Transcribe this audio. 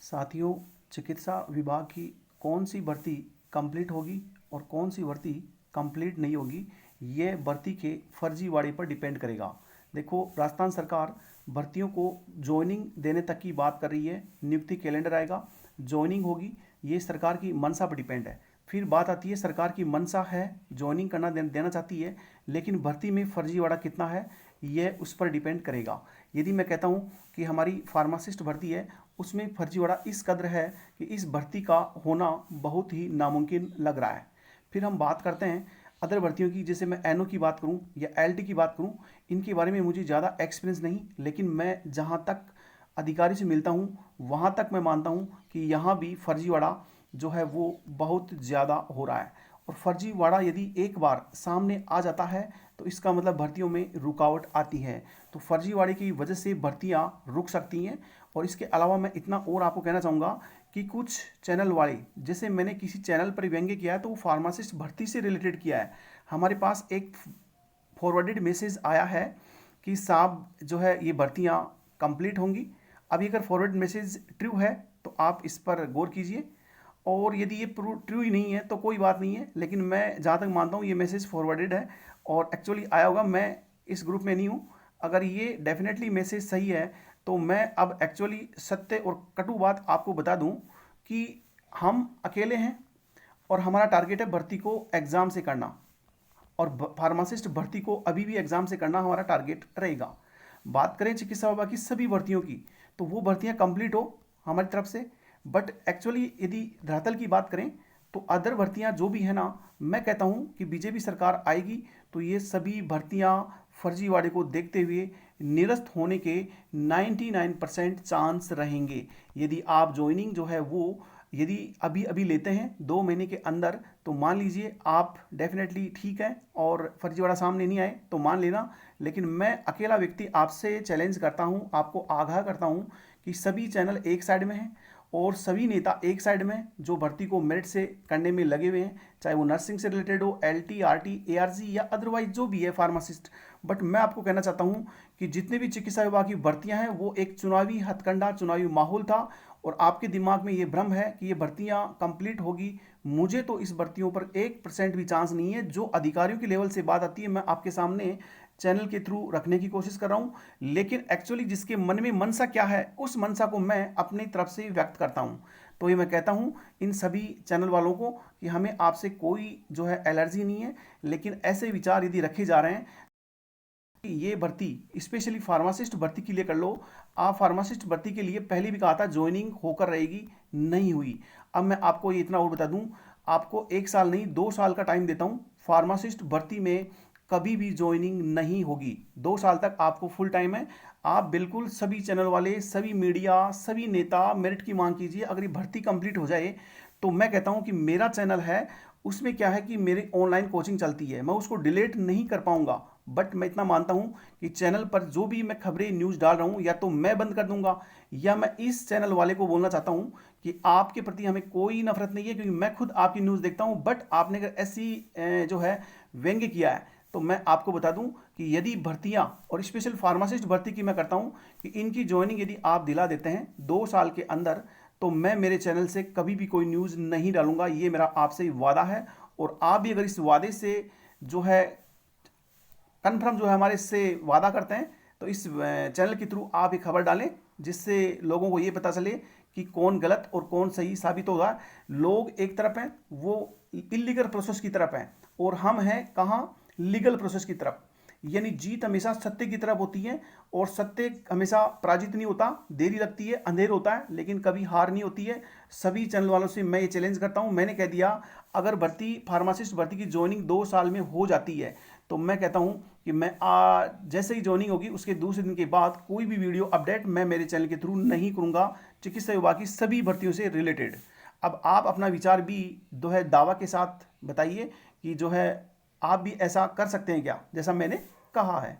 साथियों, चिकित्सा विभाग की कौन सी भर्ती कंप्लीट होगी और कौन सी भर्ती कंप्लीट नहीं होगी, ये भर्ती के फर्जीवाड़े पर डिपेंड करेगा। देखो, राजस्थान सरकार भर्तियों को जॉइनिंग देने तक की बात कर रही है। नियुक्ति कैलेंडर आएगा, जॉइनिंग होगी, ये सरकार की मंशा पर डिपेंड है। फिर बात आती है, सरकार की मंशा है, जॉइनिंग करना देना चाहती है, लेकिन भर्ती में फर्जीवाड़ा कितना है ये उस पर डिपेंड करेगा। यदि मैं कहता हूँ कि हमारी फार्मासिस्ट भर्ती है, उसमें फर्जीवाड़ा इस कदर है कि इस भर्ती का होना बहुत ही नामुमकिन लग रहा है। फिर हम बात करते हैं अदर भर्तियों की, जैसे मैं एनओ की बात करूं या एलटी की बात करूं, इनके बारे में मुझे ज़्यादा एक्सपीरियंस नहीं, लेकिन मैं जहां तक अधिकारी से मिलता हूं वहां तक मैं मानता हूं कि यहाँ भी फर्जीवाड़ा जो है वो बहुत ज़्यादा हो रहा है। और फर्जीवाड़ा यदि एक बार सामने आ जाता है तो इसका मतलब भर्तियों में रुकावट आती है। तो फर्जीवाड़े की वजह से भर्तियां रुक सकती हैं। और इसके अलावा मैं इतना और आपको कहना चाहूँगा कि कुछ चैनल वाले, जैसे मैंने किसी चैनल पर व्यंग्य किया है तो वो फार्मासिस्ट भर्ती से रिलेटेड किया है। हमारे पास एक फॉरवर्डेड मैसेज आया है कि साहब जो है ये भर्तियाँ कंप्लीट होंगी। अभी अगर फॉरवर्ड मैसेज ट्रू है तो आप इस पर गौर कीजिए, और यदि ये ट्रू ही नहीं है तो कोई बात नहीं है, लेकिन मैं जहाँ तक मानता हूँ ये मैसेज फॉरवर्डेड है और एक्चुअली आया होगा। मैं इस ग्रुप में नहीं हूँ। अगर ये डेफिनेटली मैसेज सही है तो मैं अब एक्चुअली सत्य और कटु बात आपको बता दूँ कि हम अकेले हैं और हमारा टारगेट है भर्ती को एग्ज़ाम से करना, और फार्मासिस्ट भर्ती को अभी भी एग्ज़ाम से करना हमारा टारगेट रहेगा। बात करें चिकित्सा विभाग की सभी भर्तियों की, तो वो भर्तियां कंप्लीट हो हमारी तरफ से। बट एक्चुअली यदि धरातल की बात करें तो अदर भर्तियां जो भी है ना, मैं कहता हूं कि बीजेपी सरकार आएगी तो ये सभी भर्तियां फर्जीवाड़े को देखते हुए निरस्त होने के 99% चांस रहेंगे। यदि आप ज्वाइनिंग जो है वो यदि अभी अभी लेते हैं 2 महीने के अंदर, तो मान लीजिए आप डेफिनेटली ठीक है और फर्जीवाड़ा सामने नहीं आए तो मान लेना। लेकिन मैं अकेला व्यक्ति आपसे चैलेंज करता हूं, आपको आगाह करता हूं कि सभी चैनल एक साइड में हैं और सभी नेता एक साइड में जो भर्ती को मेरिट से करने में लगे हुए हैं, चाहे वो नर्सिंग से रिलेटेड हो, एलटी, आरटी, एआरजी या अदरवाइज जो भी है फार्मासिस्ट। बट मैं आपको कहना चाहता हूं कि जितने भी चिकित्सा विभाग की भर्तियां हैं वो एक चुनावी हथकंडा, चुनावी माहौल था, और आपके दिमाग में ये भ्रम है कि ये भर्तियां कंप्लीट होगी। मुझे तो इस भर्तियों पर 1% भी चांस नहीं है। जो अधिकारियों के लेवल से बात आती है मैं आपके सामने चैनल के थ्रू रखने की कोशिश कर रहा हूं, लेकिन एक्चुअली जिसके मन में मनसा क्या है उस मनसा को मैं अपनी तरफ से व्यक्त करता हूं। तो ये मैं कहता हूं इन सभी चैनल वालों को कि हमें आपसे कोई जो है एलर्जी नहीं है, लेकिन ऐसे विचार यदि रखे जा रहे हैं, ये भर्ती स्पेशली फार्मासिस्ट भर्ती के लिए कर लो। आप फार्मासिस्ट भर्ती के लिए पहले भी कहा था ज्वाइनिंग होकर रहेगी, नहीं हुई। अब मैं आपको ये इतना और बता दूं, आपको 1 साल नहीं 2 साल का टाइम देता हूं। फार्मासिस्ट भर्ती में कभी भी ज्वाइनिंग नहीं होगी। 2 साल तक आपको फुल टाइम है। आप बिल्कुल सभी चैनल वाले, सभी मीडिया, सभी नेता मेरिट की मांग कीजिए। अगर ये भर्ती कंप्लीट हो जाए तो मैं कहता हूं कि मेरा चैनल है, उसमें क्या है कि मेरी ऑनलाइन कोचिंग चलती है, मैं उसको डिलीट नहीं कर पाऊंगा। बट मैं इतना मानता हूं कि चैनल पर जो भी मैं खबरें न्यूज़ डाल रहा हूं या तो मैं बंद कर दूंगा, या मैं इस चैनल वाले को बोलना चाहता हूं कि आपके प्रति हमें कोई नफरत नहीं है, क्योंकि मैं खुद आपकी न्यूज़ देखता हूं। बट आपने अगर ऐसी जो है व्यंग्य किया है तो मैं आपको बता दूं कि यदि भर्तियां, और स्पेशल फार्मासिस्ट भर्ती की मैं करता हूं, कि इनकी ज्वाइनिंग यदि आप दिला देते हैं 2 साल के अंदर, तो मैं मेरे चैनल से कभी भी कोई न्यूज़ नहीं डालूंगा। ये मेरा आपसे वादा है। और आप भी अगर इस वादे से जो है कन्फर्म जो है हमारे से वादा करते हैं, तो इस चैनल के थ्रू आप एक खबर डालें, जिससे लोगों को ये पता चले कि कौन गलत और कौन सही साबित होगा। लोग एक तरफ हैं, वो इलीगल प्रोसेस की तरफ हैं, और हम हैं कहाँ, लीगल प्रोसेस की तरफ। यानी जीत हमेशा सत्य की तरफ होती है, और सत्य हमेशा पराजित नहीं होता, देरी लगती है, अंधेर होता है, लेकिन कभी हार नहीं होती है। सभी चैनल वालों से मैं ये चैलेंज करता हूं, मैंने कह दिया अगर भर्ती फार्मासिस्ट भर्ती की ज्वाइनिंग 2 साल में हो जाती है तो मैं कहता हूं कि मैं जैसे ही ज्वाइनिंग होगी उसके दूसरे दिन के बाद कोई भी वीडियो अपडेट मैं मेरे चैनल के थ्रू नहीं करूंगा चिकित्सा विभाग की सभी भर्तियों से रिलेटेड। अब आप अपना विचार भी जो है दावा के साथ बताइए कि जो है आप भी ऐसा कर सकते हैं क्या, जैसा मैंने कहा है।